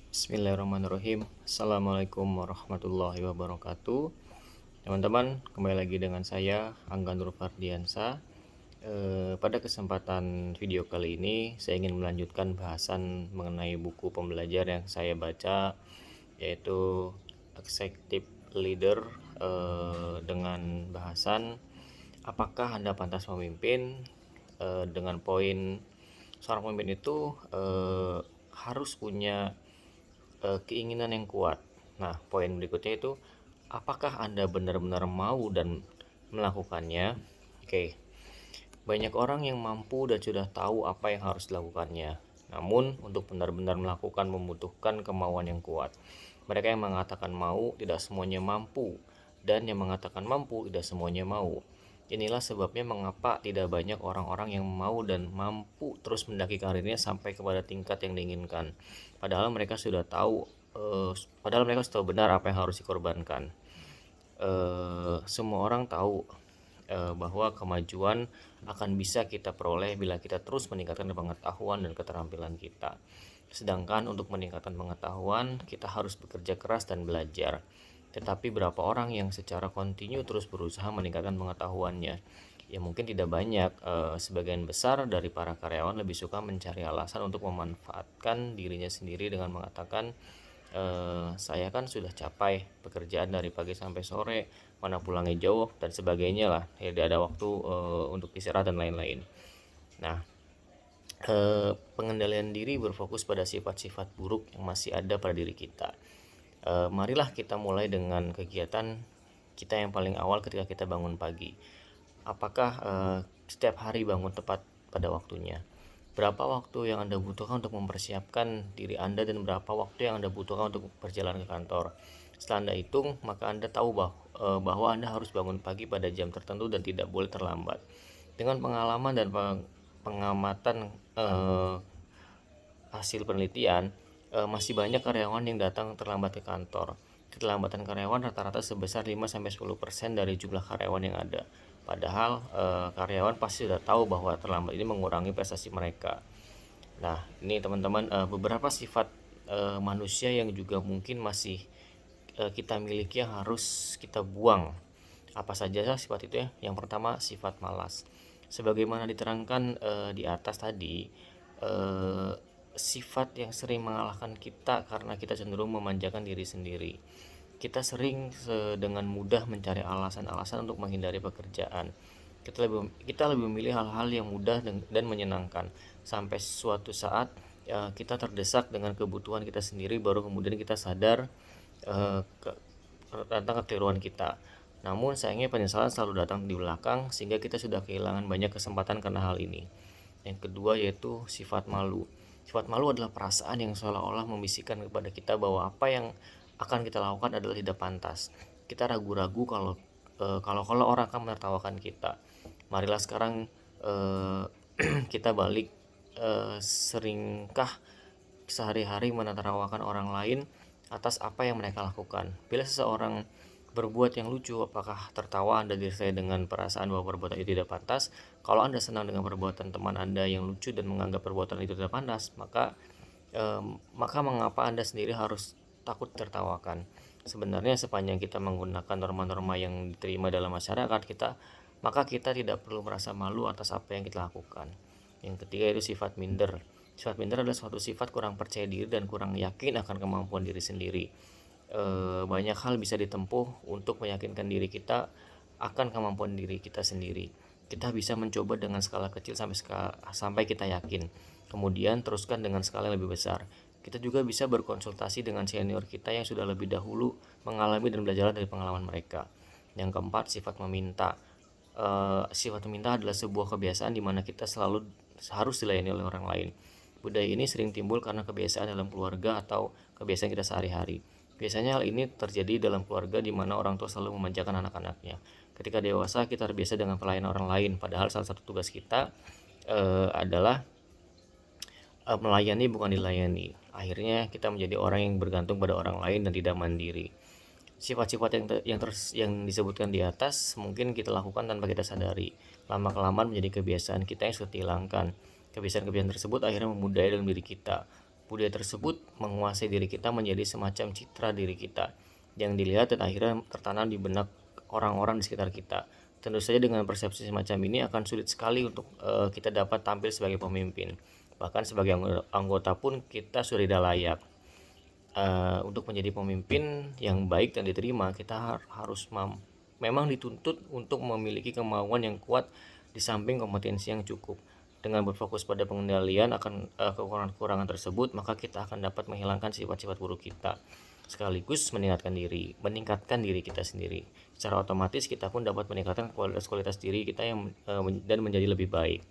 Bismillahirrahmanirrahim. Assalamualaikum warahmatullahi wabarakatuh. Teman-teman, kembali lagi dengan saya Angga Nur Fardiansa. Pada kesempatan video kali ini saya ingin melanjutkan bahasan mengenai buku pembelajar yang saya baca, yaitu Executive Leader, dengan bahasan apakah Anda pantas memimpin, dengan poin seorang pemimpin itu harus punya keinginan yang kuat. Nah, poin berikutnya itu apakah Anda benar-benar mau dan melakukannya? Oke. Banyak orang yang mampu dan sudah tahu apa yang harus dilakukannya. Namun, untuk benar-benar melakukan membutuhkan kemauan yang kuat. Mereka yang mengatakan mau tidak semuanya mampu, dan yang mengatakan mampu tidak semuanya mau. Inilah sebabnya mengapa tidak banyak orang-orang yang mau dan mampu terus mendaki karirnya sampai kepada tingkat yang diinginkan. Padahal mereka sudah tahu, padahal mereka sudah tahu benar apa yang harus dikorbankan. Semua orang tahu bahwa kemajuan akan bisa kita peroleh bila kita terus meningkatkan pengetahuan dan keterampilan kita. Sedangkan untuk meningkatkan pengetahuan, kita harus bekerja keras dan belajar. Tetapi berapa orang yang secara kontinu terus berusaha meningkatkan pengetahuannya? Ya mungkin tidak banyak. Sebagian besar dari para karyawan lebih suka mencari alasan untuk memanfaatkan dirinya sendiri dengan mengatakan, saya kan sudah capai pekerjaan dari pagi sampai sore, mana pulangnya jauh dan sebagainya lah, tidak ada waktu untuk istirahat dan lain-lain. Nah, pengendalian diri berfokus pada sifat-sifat buruk yang masih ada pada diri kita. Marilah kita mulai dengan kegiatan kita yang paling awal ketika kita bangun pagi. Apakah setiap hari bangun tepat pada waktunya? Berapa waktu yang Anda butuhkan untuk mempersiapkan diri Anda dan berapa waktu yang Anda butuhkan untuk berjalan ke kantor? Setelah Anda hitung, maka Anda tahu bahwa Anda harus bangun pagi pada jam tertentu dan tidak boleh terlambat. Dengan pengalaman dan pengamatan hasil penelitian, masih banyak karyawan yang datang terlambat ke kantor. Keterlambatan karyawan rata-rata sebesar 5-10% dari jumlah karyawan yang ada. Padahal karyawan pasti sudah tahu bahwa terlambat ini mengurangi prestasi mereka. Nah, ini teman-teman, beberapa sifat manusia yang juga mungkin masih kita miliki yang harus kita buang. Apa saja sifat itu ya? Yang pertama, sifat malas. Sebagaimana diterangkan di atas tadi, eh, sifat yang sering mengalahkan kita karena kita cenderung memanjakan diri sendiri. Kita sering dengan mudah mencari alasan-alasan untuk menghindari pekerjaan. Kita lebih memilih hal-hal yang mudah dan menyenangkan sampai suatu saat kita terdesak dengan kebutuhan kita sendiri, baru kemudian kita sadar eh, ke, tentang kekeliruan kita. Namun sayangnya penyesalan selalu datang di belakang sehingga kita sudah kehilangan banyak kesempatan karena hal ini. Yang kedua yaitu sifat malu. Sifat malu adalah perasaan yang seolah-olah membisikkan kepada kita bahwa apa yang akan kita lakukan adalah tidak pantas. Kita ragu-ragu kalau orang akan menertawakan kita. Marilah sekarang kita balik, seringkah sehari-hari menertawakan orang lain atas apa yang mereka lakukan? Bila seseorang berbuat yang lucu, apakah tertawa Anda disertai dengan perasaan bahwa perbuatan itu tidak pantas? Kalau Anda senang dengan perbuatan teman Anda yang lucu dan menganggap perbuatan itu tidak pantas, maka mengapa Anda sendiri harus takut tertawakan? Sebenarnya sepanjang kita menggunakan norma-norma yang diterima dalam masyarakat kita, maka kita tidak perlu merasa malu atas apa yang kita lakukan. Yang ketiga itu sifat minder. Sifat minder adalah suatu sifat kurang percaya diri dan kurang yakin akan kemampuan diri sendiri. Banyak hal bisa ditempuh untuk meyakinkan diri kita akan kemampuan diri kita sendiri. Kita bisa mencoba dengan skala kecil sampai kita yakin. Kemudian teruskan dengan skala yang lebih besar. Kita juga bisa berkonsultasi dengan senior kita yang sudah lebih dahulu mengalami dan belajar dari pengalaman mereka. Yang keempat, sifat meminta. Sifat meminta adalah sebuah kebiasaan di mana kita selalu harus dilayani oleh orang lain. Budaya ini sering timbul karena kebiasaan dalam keluarga atau kebiasaan kita sehari-hari. Biasanya hal ini terjadi dalam keluarga di mana orang tua selalu memanjakan anak-anaknya. Ketika dewasa kita terbiasa dengan pelayanan orang lain, padahal salah satu tugas kita adalah melayani bukan dilayani. Akhirnya kita menjadi orang yang bergantung pada orang lain dan tidak mandiri. Sifat-sifat yang disebutkan di atas mungkin kita lakukan tanpa kita sadari. Lama-kelamaan menjadi kebiasaan kita yang sudah dihilangkan. Kebiasaan-kebiasaan tersebut akhirnya memudaya dalam diri kita. Budaya tersebut menguasai diri kita menjadi semacam citra diri kita yang dilihat dan akhirnya tertanam di benak orang-orang di sekitar kita. Tentu saja dengan persepsi semacam ini akan sulit sekali untuk kita dapat tampil sebagai pemimpin. Bahkan sebagai anggota pun kita sudah tidak layak. Untuk menjadi pemimpin yang baik dan diterima, kita harus memang dituntut untuk memiliki kemauan yang kuat di samping kompetensi yang cukup. Dengan berfokus pada pengendalian akan kekurangan-kekurangan tersebut, maka kita akan dapat menghilangkan sifat-sifat buruk kita, sekaligus meningkatkan diri kita sendiri. Secara otomatis kita pun dapat meningkatkan kualitas diri kita dan menjadi lebih baik.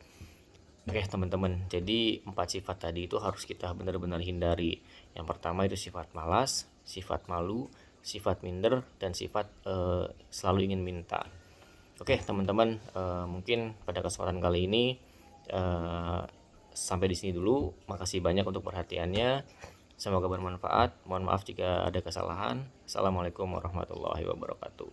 Oke teman-teman, jadi 4 sifat tadi itu harus kita benar-benar hindari. Yang pertama itu sifat malas, sifat malu, sifat minder, dan sifat selalu ingin minta. Oke teman-teman, mungkin pada kesempatan kali ini sampai di sini dulu. Makasih banyak untuk perhatiannya. Semoga bermanfaat. Mohon maaf jika ada kesalahan. Assalamualaikum warahmatullahi wabarakatuh.